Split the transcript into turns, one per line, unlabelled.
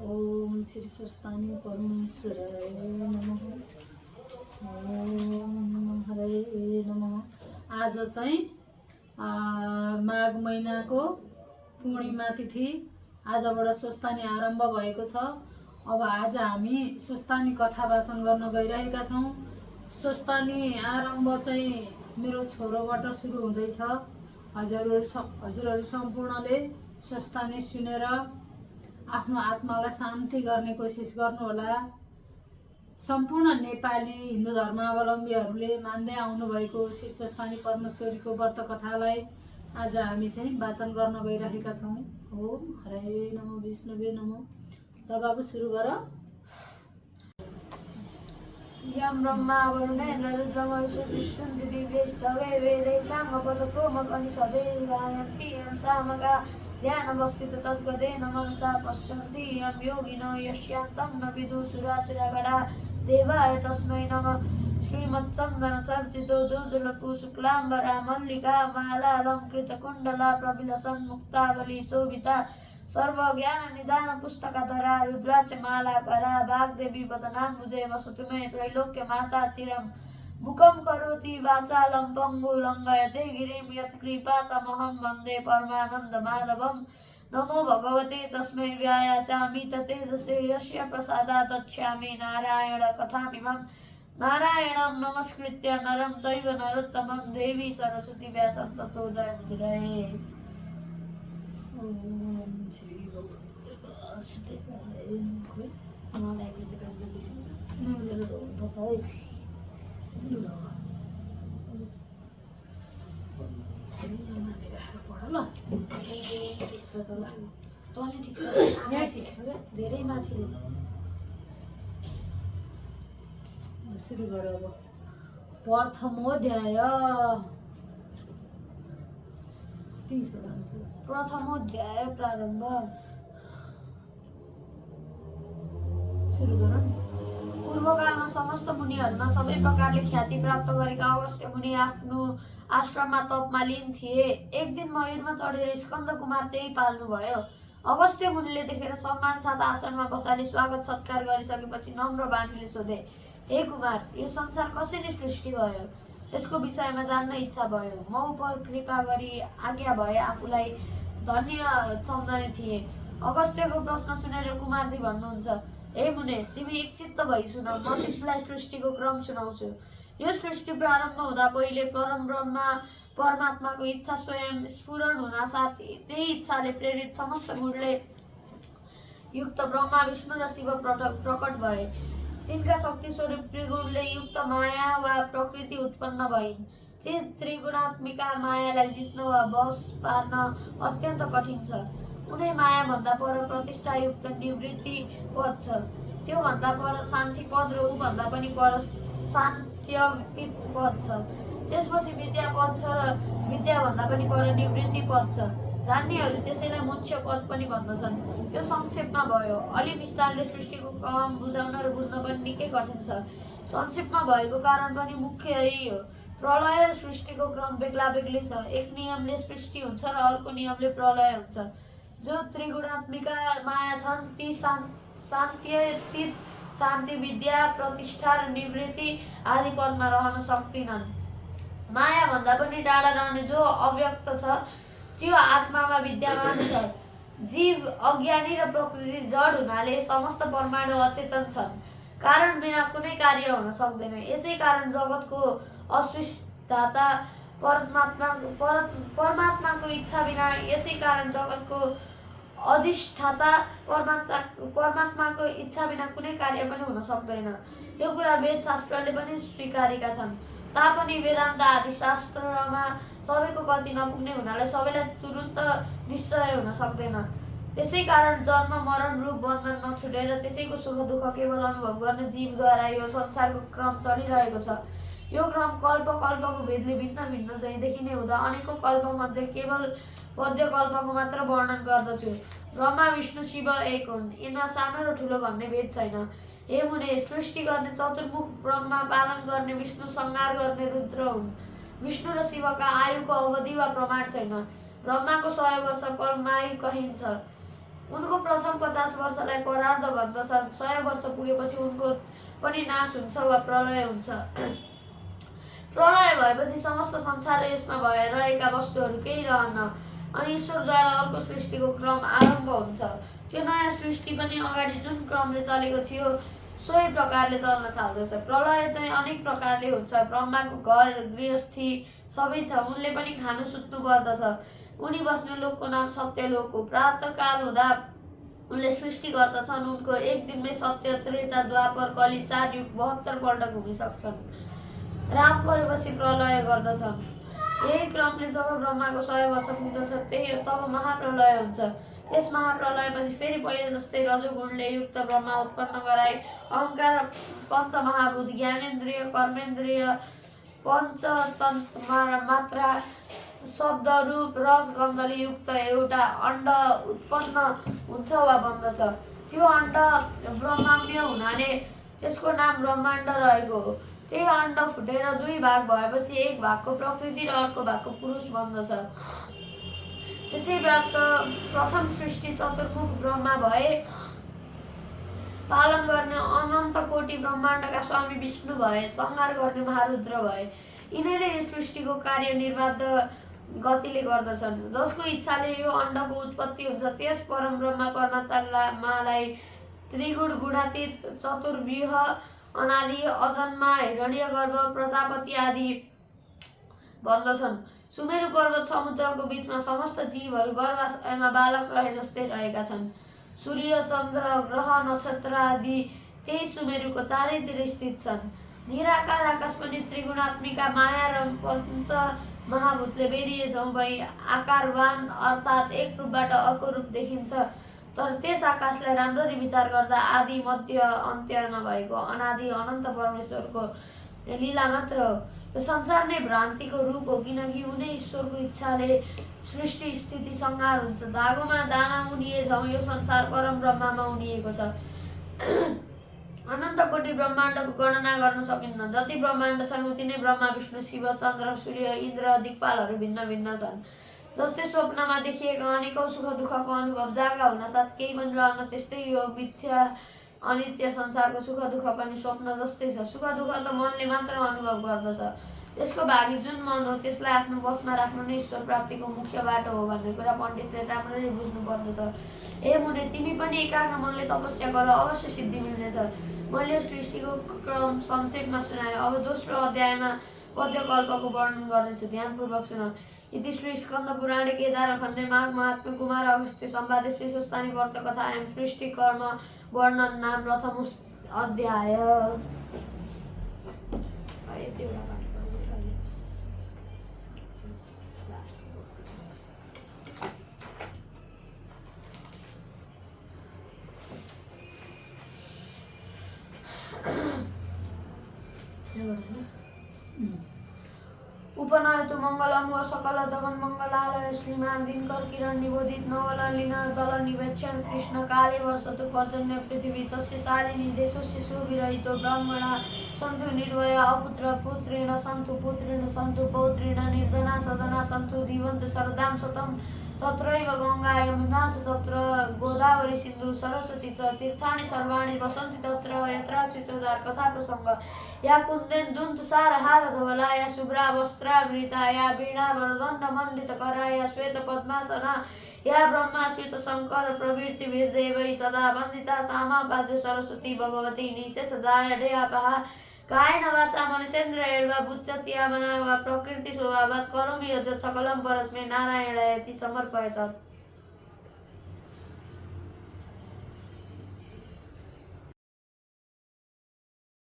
ओम श्री स्वस्तानी परमेश्वराय नमः। ओम नमः हरे नमः। आज चाहिँ माघ महिनाको पूर्णिमा तिथि, आजबाट स्वस्तानी आरम्भ भएको छ। अब आज हामी स्वस्तानी कथा वाचन गर्न गइरहेका छौँ। स्वस्तानी आरम्भ चाहिँ मेरो छोरोबाट सुरु हुँदैछ। हजुरहरू सम्पूर्णले स्वस्तानी सुनेर आफ्नो आत्मालाई शान्ति गर्ने कोसिस गर्नुहोला। सम्पूर्ण नेपाली हिन्दू धर्मावलम्बीहरूले मान्दै आउनुभएको श्री स्वस्तानी परमेश्वरीको व्रत कथालाई आज हामी चाहिँ वाचन गर्न गइरहेका छौँ। ओम हरे नमः विष्णुवे नमः। र बाबु सुरु गर।
यं ब्रह्मा वरुणेन्द्र रुद्रमरुषतिष्ठन्ति दिव्यैस्तवे वेदैः साङ्गपदक्रोमोपनिषदैः गायन्ति यं सामगा ध्यानवस्थित तद्गतेन मनसा पश्यन्ति यं योगिनो यस्यान्तं न विदुषुरासुरगणा देवाय तस्मै नमः। श्रीमच्चन्दनचर्चितो जोजुलपु शुक्लाम्बरा मल्लिका मालालङ्कृतकुण्डला प्रविलसन्मुक्तावली शोभिता सर्वज्ञाननिधान पुस्तकधरा रुद्राक्ष मालाकरा वाग्देवी वदनाम्बुजे वसतु मे त्रैलोक्यमाता चिरं मुखं करोति वाचालं पङ्गुलङ्घयते गिरिं यत्कृपातमहं वन्दे परमानन्दमाधवं। नमो भगवते तस्मै व्यायासामि ततेजसे यस्य प्रसादात् तच्छामि नारायण कथामिमं। नारायणं नमस्कृत्य नरं चैव नरोत्तमं देवी सरस्वती व्यासं ततो जयमुदीरये।
ओम श्री माथि राखेर पढ ल।
ठिक छ त ल, तँले ठिक छ,
यहाँ ठिक छ क्या,
धेरै माथि
सुरु गर। अब प्रथमोऽध्याय।
प्रथमोऽध्याय प्रारम्भ।
सुरु गर।
पूर्वकालमा समस्त मुनिहरूमा सबै प्रकारले ख्याति प्राप्त गरेका अगस्त्य मुनि आफ्नो आश्रममा तपमा लीन थिए। एक दिन मयूरमा चढेर स्कन्द कुमार त्यही पाल्नुभयो। अगस्त्य मुनिले देखेर सम्मान साथ आसनमा बसाली स्वागत सत्कार गरिसकेपछि नम्र बाणीले सोधे, हे कुमार, यो संसार कसरी सृष्टि भयो? यसको विषयमा जान्न इच्छा भयो। म उप कृपा गरी आज्ञा भए आफूलाई धन्य सम्झने थिए। अगस्त्यको प्रश्न सुनेर कुमारजी भन्नुहुन्छ, हे मुने, तिमी एकचित्त भई सुन, म तिमीलाई सृष्टिको क्रम सुनाउँछु। यो सृष्टि प्रारम्भ हुँदा पहिले परम ब्रह्मा परमात्माको इच्छा स्वयं स्फुरण हुनासाथ त्यही इच्छाले प्रेरित समस्त गुणले युक्त ब्रह्मा विष्णु र शिव प्रकट भए। तिनका शक्ति स्वरूप त्रिगुणले युक्त माया वा प्रकृति उत्पन्न भइन्। ती त्रिगुणात्मिका मायालाई जित्न वा वश पार्न अत्यन्त कठिन छ। कुनै माया भन्दा पर प्रतिष्ठायुक्त निवृत्ति पद छ, त्यो भन्दा पर शान्ति पद र ऊ भन्दा पनि पर शान्त्यतीत पद छ। त्यसपछि विद्या पद छ र विद्या भन्दा पनि पर निवृत्ति पद छ। जान्नेहरू त्यसैलाई मोक्ष पद पनि भन्दछन्। यो संक्षेपमा भयो। अलि विस्तारले सृष्टिको क्रम बुझाउन र बुझ्न पनि निकै कठिन छ। संक्षेपमा भएको कारण पनि मुख्य यही हो। प्रलय र सृष्टिको क्रम बेग्ला बेग्लै छ। एक नियमले सृष्टि हुन्छ र अर्को नियमले प्रलय हुन्छ। जो त्रिगुणात्मिका माया छन् ती शान्त्यतीत, शान्ति, विद्या, प्रतिष्ठा र निवृत्ति आदि पदमा रहन सक्दिनन्। माया भन्दा पनि टाढा रहने जो अव्यक्त छ त्यो आत्मामा विद्यमान छ। जीव अज्ञानी र प्रकृति जड हुनाले समस्त परमाणु अचेतन छन्। कारण बिना कुनै कार्य हुन सक्दैन। यसै कारण जगतको अस्विष्टता परमात्माको इच्छा बिना, यसै कारण जगतको अधिष्ठाता परमात्माको इच्छा बिना कुनै कार्य पनि हुन सक्दैन। यो कुरा वेद शास्त्रले पनि स्वीकारेका छन्। तापनि वेदान्त आदि शास्त्रमा सबैको गति नपुग्ने हुनाले सबैलाई तुरुन्त निश्चय हुन सक्दैन। त्यसै कारण जन्म मरण रूप बन्धन नछुटेर त्यसैको सुख दुःख केवल अनुभव गर्ने जीवद्वारा यो संसारको क्रम चलिरहेको छ। यो क्रम कल्प कल्पको भेदले भिन्न भिन्न चाहिँ देखिने हुँदा अनेकौं कल्पमध्ये केवल पद्य कल्पको मात्र वर्णन गर्दछु। ब्रह्मा विष्णु शिव एक हुन्। यिनमा सानो र ठुलो भन्ने भेद छैन। हे मुने, सृष्टि गर्ने चतुर्मुख ब्रह्मा पालन गर्ने विष्णु संहार गर्ने रुद्र हुन्। विष्णु र शिवका आयुको अवधि वा प्रमाण छैन। ब्रह्माको 100 वर्ष परमायु कहिन्छ। उनको प्रथम 50 वर्षलाई परार्ध भन्दछन्। 100 वर्ष पुगेपछि उनको पनि नाश हुन्छ वा प्रलय हुन्छ। प्रलय भएपछि समस्त संसार र यसमा रहेका वस्तुहरू केही रहन्न अनि ईश्वरद्वारा अर्को सृष्टिको क्रम आरम्भ हुन्छ। त्यो नयाँ सृष्टि पनि अगाडि जुन क्रमले चलेको थियो सोही प्रकारले चल्न थाल्दछ। प्रलय चाहिँ अनेक प्रकारले हुन्छ। ब्रह्माको घर गृहस्थी सबै छ, उनले पनि खानु सुत्नु पर्दछ। उनी बस्ने लोकको नाम सत्यलोक हो। प्रातःकाल हुँदा उनले सृष्टि गर्दछन्। उनको एक दिनमै सत्य, त्रेता, द्वापर, कली 4 युग 72 पल्ट घुमिसक्छन्। रात परेपछि प्रलय गर्दछन्। यही क्रमले जब ब्रह्माको 100 वर्ष पुग्दछ तब महाप्रलय हुन्छ। त्यस महाप्रलयपछि फेरि पहिले जस्तै रजोगुणले युक्त ब्रह्मा उत्पन्न गराई अहङ्कार, पञ्चमहाभूत, ज्ञानेन्द्रिय, कर्मेन्द्रिय, पञ्चतन्त्र मात्रा, शब्द, रूप, रस, गन्धले युक्त एउटा अण्ड उत्पन्न हुन्छ वा बन्दछ। त्यो अण्ड ब्रह्माण्य हुनाले त्यसको नाम ब्रह्माण्ड रहेको हो। त्यही अण्ड फुटेर 2 भाग भएपछि एक भागको प्रकृति र अर्को भागको पुरुष बन्दछ। त्यसै प्रथम सृष्टि चतुर्मुख ब्रह्मा भए, पालन गर्ने अनन्त कोटि ब्रह्माण्डका स्वामी विष्णु भए, संहार गर्ने महारुद्र भए। यिनीले यो सृष्टिको कार्य निर्बाध गतिले गर्दछन्। जसको इच्छाले यो अण्डको उत्पत्ति हुन्छ त्यस परम ब्रह्मा परमात्मालाई त्रिगुण गुणातीत, चतुर्व्यूह, अनादि, अजन्मा, हिरण्यगर्भ, प्रजापति आदि भन्दछन्। सुमेरु पर्वत समुद्रको बीचमा समस्त जीवहरू गर्भाशयमा बालक रहे जस्तै रहेका छन्। सूर्य, चन्द्र, ग्रह, नक्षत्र आदि त्यही सुमेरुको चारैतिर स्थित छन्। निराकार आकाश पनि त्रिगुणात्मिका माया र पञ्च महाभूतले बेरिए झौँ भई आकारवान अर्थात् एक रूपबाट अर्को रूप देखिन्छ। तर त्यस आकाशलाई राम्ररी विचार गर्दा आदि मध्य अन्त्य नभएको अनादि अनन्त परमेश्वरको लीला मात्र हो। यो संसार नै भ्रान्तिको रूप हो, किनकि उनै ईश्वरको इच्छाले सृष्टि स्थिति संहार हुन्छ। धागोमा दाना उनिए झौँ यो संसार परम ब्रह्मामा उनिएको छ। अनन्त कोटि ब्रह्माण्डको गणना गर्न सकिन्न। जति ब्रह्माण्ड छन् उति नै ब्रह्मा, विष्णु, शिव, चन्द्र, सूर्य, इन्द्र, दिक्पालहरू भिन्न भिन्न छन्। जस्तै स्वप्नमा देखिएका अनेकौं सुख दुःखको अनुभव जागा हुनसाथ केही पनि रहन्न, त्यस्तै यो मिथ्या अनित्य संसारको सुख दुःख पनि स्वप्न जस्तै छ। सुख दुःख त मनले मात्र अनुभव गर्दछ। त्यसको भागी जुन मन हो त्यसलाई आफ्नो बसमा राख्नु नै ईश्वर प्राप्तिको मुख्य बाटो हो भन्ने कुरा पण्डितले राम्ररी बुझ्नु पर्दछ। हे मुने, तिमी पनि एकाग्र मनले तपस्या गर, अवश्य सिद्धि मिल्नेछ। मैले यो सृष्टिको क्रम संक्षेपमा सुनाएँ। अब दोस्रो अध्यायमा पद्यकल्पको वर्णन गर्नेछु, ध्यानपूर्वक सुन। इति श्री स्कन्द पुराणे केदार खण्डे माघ महात्म्य कुमार अगस्त्य संवादे श्री स्वस्तानि व्रत कथा एवं सृष्टि कर्म वर्णन नाम प्रथम अध्याय। उपनयतु मङ्गलम व सकल जगन्मङ्गलालय श्रीमान दिनकर किरण निबोधित नवलिन दल निवेक्षण कृष्ण काले वर्षतु पर्जन्य पृथ्वी सस्यशालिनी देशस्य सुविरहितो ब्राह्मणा सन्तु निर्भया अपुत्र पुत्रेण सन्तु पुत्रेण सन्तु पौत्रेण निर्धना सदना सन्तु जीवन्तु शरदां शतं तत्रैव गङ्गा यमुना च तत्र गोदावरी सिन्धु सरस्वती च तीर्थानि सर्वाणि वसन्ति तत्र यत्राच्युतोद्धार कथा प्रसङ्ग या कुन्देन दुन्दुसार हार धवला या शुभ्रा वस्त्रावृता या वीणा वरदण्ड मण्डितकरा या श्वेत पद्मासना या ब्रह्माच्युत शङ्कर प्रवृत्ति वीरदेवै सदा वन्दिता सामा पादु सरस्वती भगवती निशेष जाय डेयापहा कायेन वाचा मनुष्येन्द्रियैर्वा बुद्धत्या मना वा प्रकृति स्वभावात् करोमि यद् सकलं परस्मै नारायणायति समर्पयेत्।